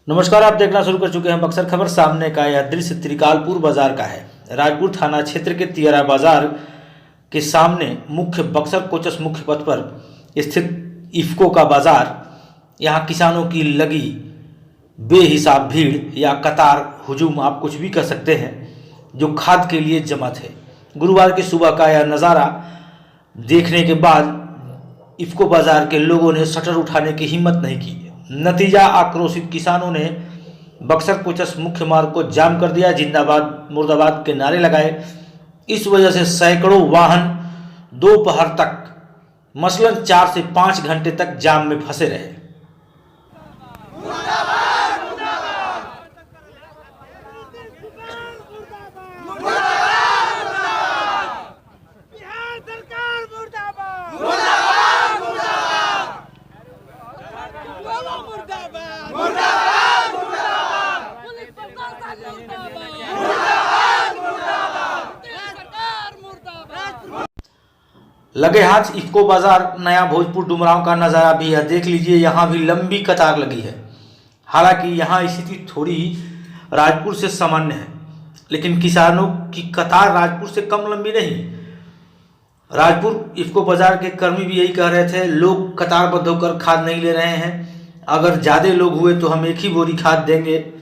नमस्कार, आप देखना शुरू कर चुके हैं बक्सर खबर। सामने का यह दृश्य त्रिकालपुर बाजार का है। राजपुर थाना क्षेत्र के तियरा बाजार के सामने मुख्य बक्सर कोचस मुख्य पथ पर स्थित इफ्को का बाजार। यहाँ किसानों की लगी बेहिसाब भीड़ या कतार हुजूम, आप कुछ भी कह सकते हैं, जो खाद के लिए जमा थे। गुरुवार की सुबह का यह नज़ारा देखने के बाद इफ्को बाजार के लोगों ने शटर उठाने की हिम्मत नहीं की। नतीजा, आक्रोशित किसानों ने बक्सर कोचस मुख्य मार्ग को जाम कर दिया, जिंदाबाद मुर्दाबाद के नारे लगाए। इस वजह से सैकड़ों वाहन दोपहर तक, मसलन 4 से 5 घंटे तक जाम में फंसे रहे। लगे हाथ इफ्को बाजार नया भोजपुर डुमरांव का नज़ारा भी है। देख लीजिए, यहाँ भी लंबी कतार लगी है। हालांकि यहाँ स्थिति थोड़ी राजपुर से सामान्य है, लेकिन किसानों की कतार राजपुर से कम लंबी नहीं। राजपुर इफ्को बाजार के कर्मी भी यही कह रहे थे, लोग कतारबद्ध होकर खाद नहीं ले रहे हैं। अगर ज़्यादा लोग हुए तो हम एक ही बोरी खाद देंगे,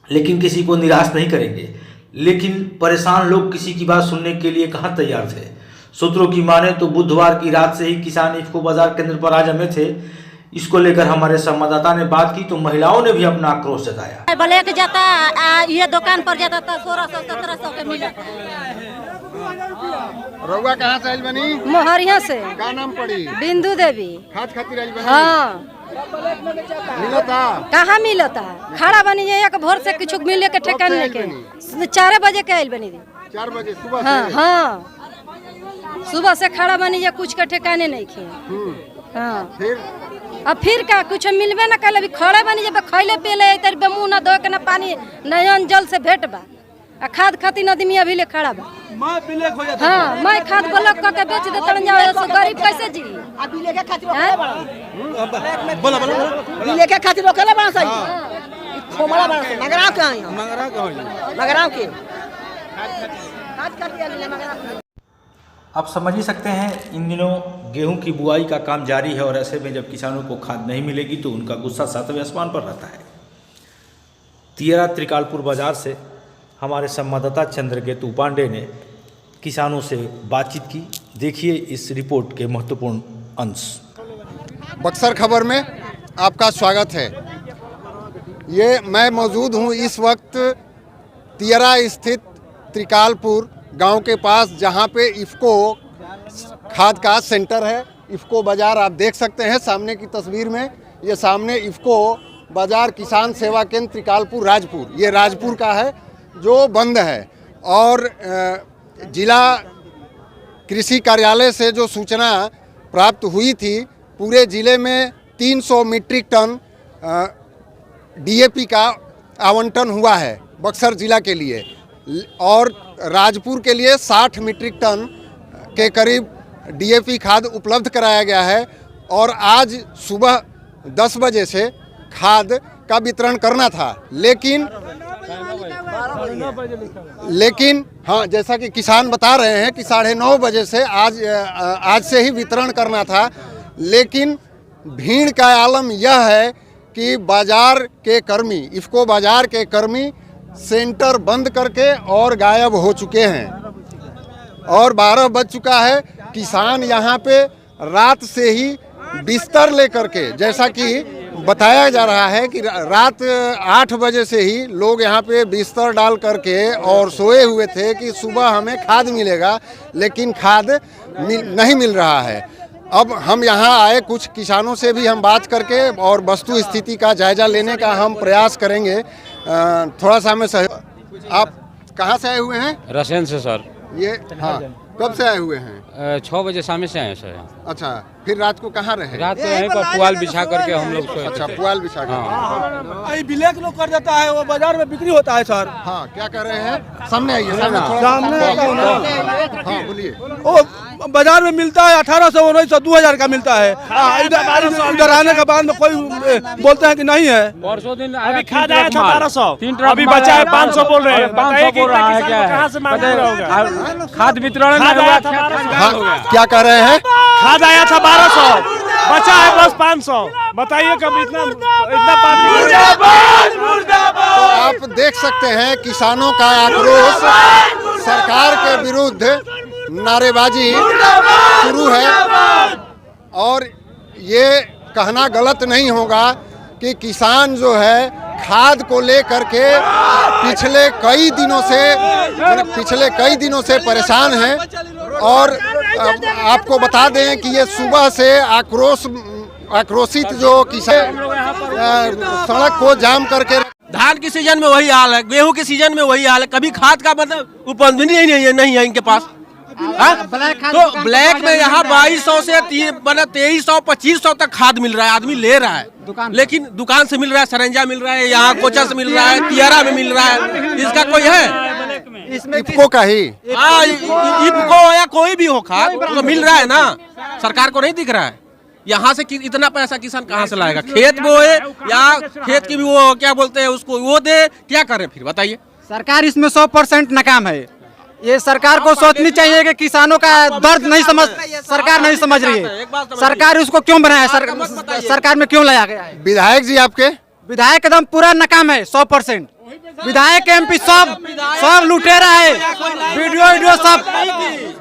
लेकिन किसी को निराश नहीं करेंगे। लेकिन परेशान लोग किसी की बात सुनने के लिए कहाँ तैयार थे। सूत्रों की माने तो बुधवार की रात से ही किसान इफ्को बाजार केंद्र पर आ जमे थे। इसको लेकर हमारे संवाददाता ने बात की तो महिलाओं ने भी अपना आक्रोश जताया। ब्लैक जाता, ये दुकान पर जाता था 1600-1700 के मिला। रउआ कहाँ से आइल बनी? मोहरिया से। का नाम पड़ी? बिंदु देवी। खाद खातिर आइल बनी? हाँ। मिलता? कहाँ मिलता? खड़ा बनी है, एक भोर से कुछ मिले के ठेकान लेके 4 बजे के आइल बनी। 4 बजे सुबह? हाँ हाँ, सुबह से खड़ा बनी है, कुछ का ठिकाने नहीं खे। हाँ, फिर का कुछ मिलबे ना कल। अभी खड़े बनी जब खैले पेले तर मुँह ना धो के ना पानी नयन जल से भेंट बा। खाद खाती आदमी अभी ले खड़ा बा। हाँ, मैं खाद ब्लॉक करके बेच देता जाओ, गरीब कैसे जी? बिले के खातिर रोकले बड़ा सही। खोमड़ा बड़ा सही। मगराव के आई हम। मगराव के खाद कर दिया ले मगराव। आप समझ ही सकते हैं, इन दिनों गेहूं की बुआई का काम जारी है और ऐसे में जब किसानों को खाद नहीं मिलेगी तो उनका गुस्सा 7वें आसमान पर रहता है। तियरा त्रिकालपुर बाजार से हमारे संवाददाता चंद्रकेतु पांडे ने किसानों से बातचीत की। देखिए इस रिपोर्ट के महत्वपूर्ण अंश। बक्सर खबर में आपका स्वागत है। ये मैं मौजूद हूँ इस वक्त तियरा स्थित त्रिकालपुर गांव के पास, जहां पे इफ्को खाद का सेंटर है। इफ्को बाजार आप देख सकते हैं सामने की तस्वीर में। ये सामने इफ्को बाजार किसान सेवा केंद्र त्रिकालपुर राजपुर, ये राजपुर का है जो बंद है। और जिला कृषि कार्यालय से जो सूचना प्राप्त हुई थी, पूरे ज़िले में 300 मीट्रिक टन डीएपी का आवंटन हुआ है बक्सर ज़िला के लिए, और राजपुर के लिए 60 मीट्रिक टन के करीब डीएपी खाद उपलब्ध कराया गया है। और आज सुबह 10 बजे से खाद का वितरण करना था, लेकिन हाँ, जैसा कि किसान बता रहे हैं कि 9:30 बजे से आज से ही वितरण करना था। लेकिन भीड़ का आलम यह है कि बाजार के कर्मी, इफ्को बाजार के कर्मी सेंटर बंद करके और गायब हो चुके हैं। और 12 बज चुका है। किसान यहाँ पे रात से ही बिस्तर लेकर के, जैसा कि बताया जा रहा है कि रात 8 बजे से ही लोग यहाँ पे बिस्तर डाल करके और सोए हुए थे कि सुबह हमें खाद मिलेगा, लेकिन खाद नहीं मिल रहा है। अब हम यहाँ आए, कुछ किसानों से भी हम बात करके और वस्तु स्थिति का जायजा लेने का हम प्रयास करेंगे। थोड़ा सा हमें आप कहाँ से आए हुए हैं? रसेन से सर। ये हाँ, कब से आए हुए हैं? 6 बजे शाम से आए सर। अच्छा, फिर रात को कहाँ रहे? रात को यहीं पर पुआल बिछा करके हम लोग सोए। अच्छा, पुआल बिछा कर। हाँ। ब्लैक लोग कर देता है, वो बाजार में बिक्री होता है सर। हाँ, क्या कर रहे हैं? सामने आइए, सामने थोड़ा। सामने हाँ, बोलिए। ओ बाजार में मिलता है 1800, 1900, 2000 का मिलता है। इधर आने के बाद में कोई बोलते हैं कि नहीं है। परसों दिन अभी खाद आया था 1200, अभी बचा बचा है 500 बोल रहे हैं। 500 बोल रहा है क्या? कहाँ से मालूम होगा? खाद वितरण नहीं हुआ। हाँ, क्या कह रहे हैं? खाद आया था 1200, बचा है बस 500। बताइए कब इतना तो आप देख सकते हैं किसानों का आक्रोश, सरकार के विरुद्ध नारेबाजी शुरू है। और ये कहना गलत नहीं होगा कि किसान जो है खाद को लेकर के पिछले कई दिनों से परेशान हैं। और आपको बता दें कि ये सुबह से आक्रोशित जो किसान सड़क को जाम करके, धान के सीजन में वही हाल है, गेहूं के सीजन में वही हाल है। कभी खाद का मतलब उपज भी नहीं है इनके पास। तो ब्लैक में यहाँ 2200 से 2300, 2500 तक खाद मिल रहा है, आदमी ले रहा है। लेकिन दुकान से मिल रहा है, सरंजा मिल रहा है, यहाँ कोचा से मिल रहा है, तियारा में मिल रहा है। इसका कोई है? इसमें इफको का ही, हाँ, इफको या कोई भी हो खाद तो मिल रहा है ना, सरकार को नहीं दिख रहा है। यहाँ से इतना पैसा किसान कहाँ से लाएगा? खेत बोए या खेत की भी वो क्या बोलते हैं उसको, वो दे, क्या करे फिर बताइए? सरकार इसमें 100% नाकाम है। ये सरकार को सोचनी चाहिए कि किसानों का दर्द सरकार नहीं समझ रही है। सरकार उसको क्यों बनाया, सरकार में क्यों लाया गया है? विधायक जी आपके विधायक एकदम पूरा नाकाम है, 100%। विधायक एमपी सब लुटेरा है, वीडियो सब।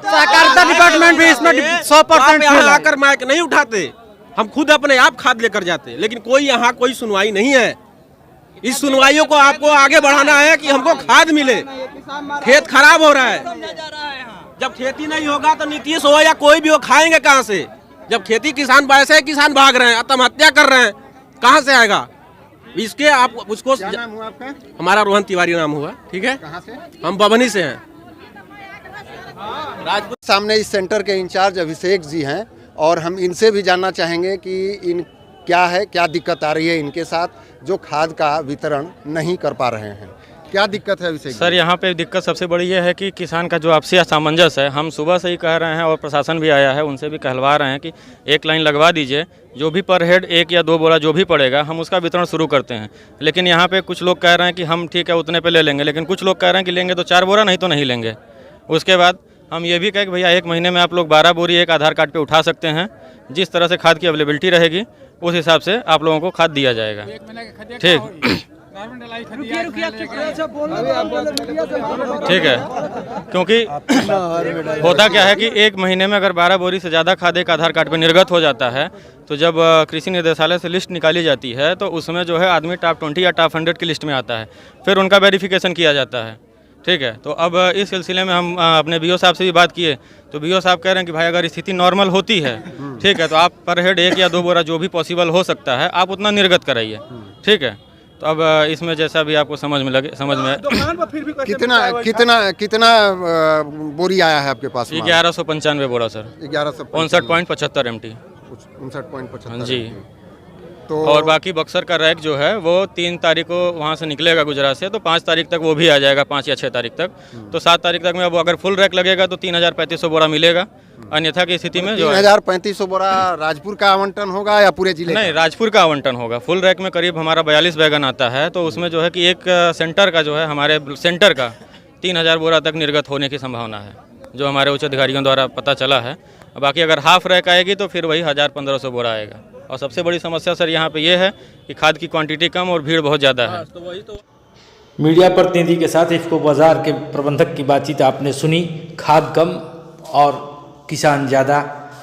सहकारिता डिपार्टमेंट भी इसमें 100% आकर माइक नहीं उठाते, हम खुद अपने आप खाद लेकर जाते, लेकिन कोई यहाँ कोई सुनवाई नहीं है। इस सुनवाइयों को आपको आगे बढ़ाना है कि हमको खाद मिले। खेत खराब हो रहा है, जब खेती नहीं होगा तो नीतीश हो या कोई भी हो, खाएंगे कहाँ से? जब खेती किसान वैसे किसान भाग रहे हैं, आत्महत्या कर रहे हैं, कहाँ से आएगा? इसके आप उसको, क्या नाम हुआ आपका? हमारा रोहन तिवारी नाम हुआ। ठीक है, कहाँ से? हम बबनी से हैं। सामने इस सेंटर के इंचार्ज अभिषेक जी हैं और हम इनसे भी जानना चाहेंगे कि क्या दिक्कत आ रही है इनके साथ, जो खाद का वितरण नहीं कर पा रहे हैं। क्या दिक्कत है अभिषेक? सर, यहाँ पे दिक्कत सबसे बड़ी ये है कि किसान का जो आपसी असमंजस है, हम सुबह से ही कह रहे हैं और प्रशासन भी आया है, उनसे भी कहलवा रहे हैं कि एक लाइन लगवा दीजिए, जो भी पर हेड 1 या 2 बोरा जो भी पड़ेगा हम उसका वितरण शुरू करते हैं। लेकिन यहाँ पे कुछ लोग कह रहे हैं कि हम ठीक है उतने पे ले लेंगे, लेकिन कुछ लोग कह रहे हैं कि लेंगे तो 4 बोरा, नहीं तो नहीं लेंगे। उसके बाद हम ये भी कहें कि भैया 1 महीने में आप लोग 12 बोरी एक आधार कार्ड पे उठा सकते हैं। जिस तरह से खाद की अवेलेबिलिटी रहेगी उस हिसाब से आप लोगों को खाद दिया जाएगा। ठीक ठीक है, क्योंकि होता क्या है कि 1 महीने में अगर 12 बोरी से ज़्यादा खाद एक आधार कार्ड पर निर्गत हो जाता है, तो जब कृषि निदेशालय से लिस्ट निकाली जाती है तो उसमें जो है आदमी टॉप 20 या टॉप 100 की लिस्ट में आता है, फिर उनका वेरिफिकेशन किया जाता है। ठीक है, तो अब इस सिलसिले में हम अपने बीओ साहब से भी बात किए, तो बीओ साहब कह रहे हैं कि भाई अगर स्थिति नॉर्मल होती है, ठीक है, तो आप पर हेड 1 या 2 बोरा जो भी पॉसिबल हो सकता है आप उतना निर्गत कराइए। ठीक है, तो अब इसमें जैसा भी आपको समझ में लगे, समझ में। कितना बोरी आया है आपके पास? 1195 बोरा सर, 59.75 MT। 59.75 जी। तो और बाकी बक्सर का रैक जो है वो 3 तारीख को वहाँ से निकलेगा गुजरात से, तो 5 तारीख तक वो भी आ जाएगा, 5 या 6 तारीख तक। तो 7 तारीख तक में अब अगर फुल रैक लगेगा तो 3300 बोरा मिलेगा। अन्यथा की स्थिति में जो 3300 बोरा राजपुर का आवंटन होगा या पूरे जिले? नहीं, राजपुर का आवंटन होगा। फुल रैक में करीब हमारा 42 बैगन आता है, तो उसमें जो है कि एक सेंटर का जो है, हमारे सेंटर का 3000 बोरा तक निर्गत होने की संभावना है, जो हमारे उच्च अधिकारियों द्वारा पता चला है। बाकी अगर हाफ रैक आएगी तो फिर वही 1500 बोरा आएगा। और सबसे बड़ी समस्या सर यहाँ पे ये है कि खाद की क्वांटिटी कम और भीड़ बहुत ज़्यादा है। मीडिया प्रतिनिधि के साथ इफको बाजार के प्रबंधक की बातचीत आपने सुनी। खाद कम और किसान ज़्यादा,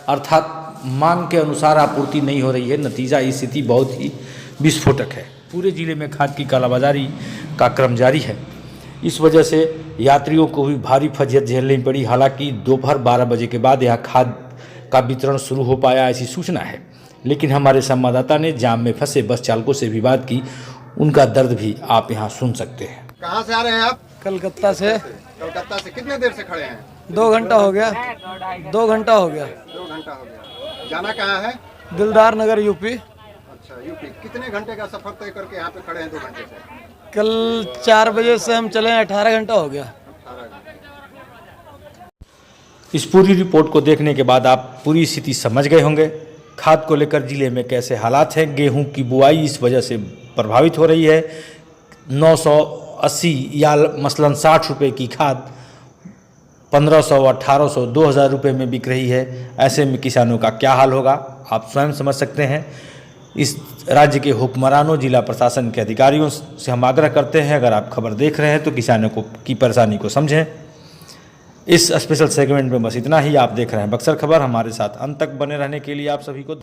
अर्थात मांग के अनुसार आपूर्ति नहीं हो रही है। नतीजा स्थिति बहुत ही विस्फोटक है। पूरे ज़िले में खाद की कालाबाजारी का क्रम जारी है। इस वजह से यात्रियों को भी भारी फजियत झेलनी पड़ी। हालांकि दोपहर 12 बजे के बाद यहाँ खाद का वितरण शुरू हो पाया, ऐसी सूचना है। लेकिन हमारे संवाददाता ने जाम में फंसे बस चालकों से भी बात की। उनका दर्द भी आप यहाँ सुन सकते हैं। कहाँ से आ रहे हैं आप? कलकत्ता से। कलकत्ता से कितने देर से खड़े हैं? 2 घंटा हो गया। 2 घंटा हो गया। 2 घंटा हो गया। जाना कहाँ है? दिलदार नगर, यूपी। अच्छा, यूपी। कितने घंटे का सफर तय करके यहाँ पे खड़े हैं 2 घंटे से? कल 4 बजे से हम चले, 18 घंटा हो गया। इस पूरी रिपोर्ट को देखने के बाद आप पूरी स्थिति समझ गए होंगे। खाद को लेकर जिले में कैसे हालात हैं। गेहूं की बुआई इस वजह से प्रभावित हो रही है। 980 या मसलन 60 रुपये की खाद 1500, 1800, 2000 रुपये में बिक रही है। ऐसे में किसानों का क्या हाल होगा आप स्वयं समझ सकते हैं। इस राज्य के हुक्मरानों, जिला प्रशासन के अधिकारियों से हम आग्रह करते हैं, अगर आप खबर देख रहे हैं तो किसानों की परेशानी को समझें। इस स्पेशल सेगमेंट में बस इतना ही। आप देख रहे हैं बक्सर खबर। हमारे साथ अंत तक बने रहने के लिए आप सभी को